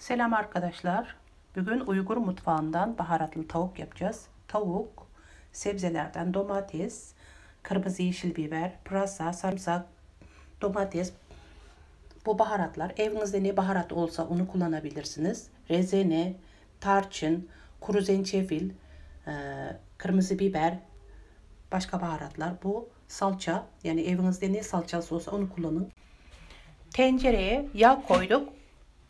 Selam arkadaşlar. Bugün Uygur mutfağından baharatlı tavuk yapacağız. Tavuk, sebzelerden domates, kırmızı yeşil biber, pırasa, sarımsak, domates. Bu baharatlar evinizde ne baharat olsa onu kullanabilirsiniz. Rezene, tarçın, kuru zencefil, kırmızı biber, başka baharatlar. Bu salça, yani evinizde ne salçası olsa onu kullanın. Tencereye yağ koyduk.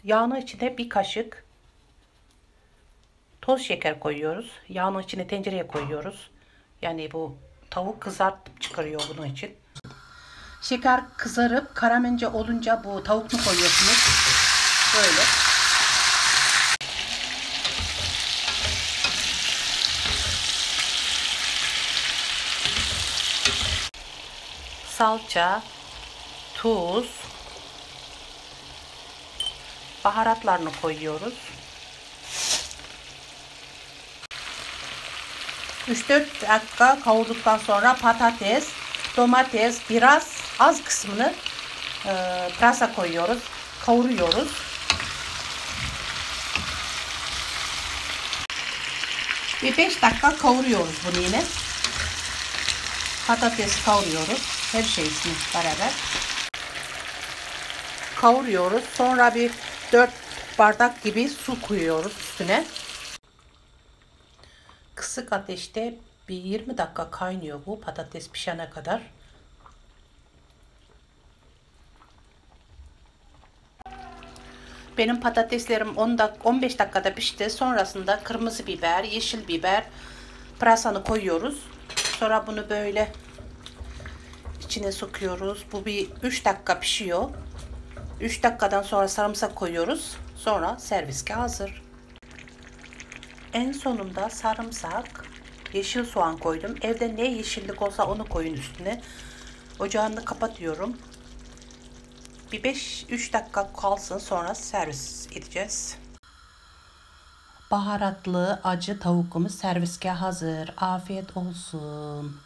Yağın içine bir kaşık toz şeker koyuyoruz. Yağın içine tencereye koyuyoruz. Yani bu tavuk kızartıp çıkarıyor bunun için. Şeker kızarıp karamence olunca bu tavuklu koyuyorsunuz. Böyle. Salça, tuz, baharatlarını koyuyoruz. 3-4 dakika kavurduktan sonra patates, domates, biraz az kısmını pırasa koyuyoruz. Kavuruyoruz. Bir 5 dakika kavuruyoruz bunu yine. Patates kavuruyoruz. Her şeysini beraber. Kavuruyoruz. Sonra bir 4 bardak gibi su koyuyoruz üstüne. Kısık ateşte bir 20 dakika kaynıyor bu patates pişene kadar. Benim patateslerim 15 dakikada pişti. Sonrasında kırmızı biber, yeşil biber, pırasanı koyuyoruz. Sonra bunu böyle içine sokuyoruz. Bu bir 3 dakika pişiyor. 3 dakikadan sonra sarımsak koyuyoruz. Sonra serviske hazır. En sonunda sarımsak, yeşil soğan koydum. Evde ne yeşillik olsa onu koyun üstüne. Ocağını kapatıyorum. Bir 5-3 dakika kalsın, sonra servis edeceğiz. Baharatlı acı tavukumuz serviske hazır. Afiyet olsun.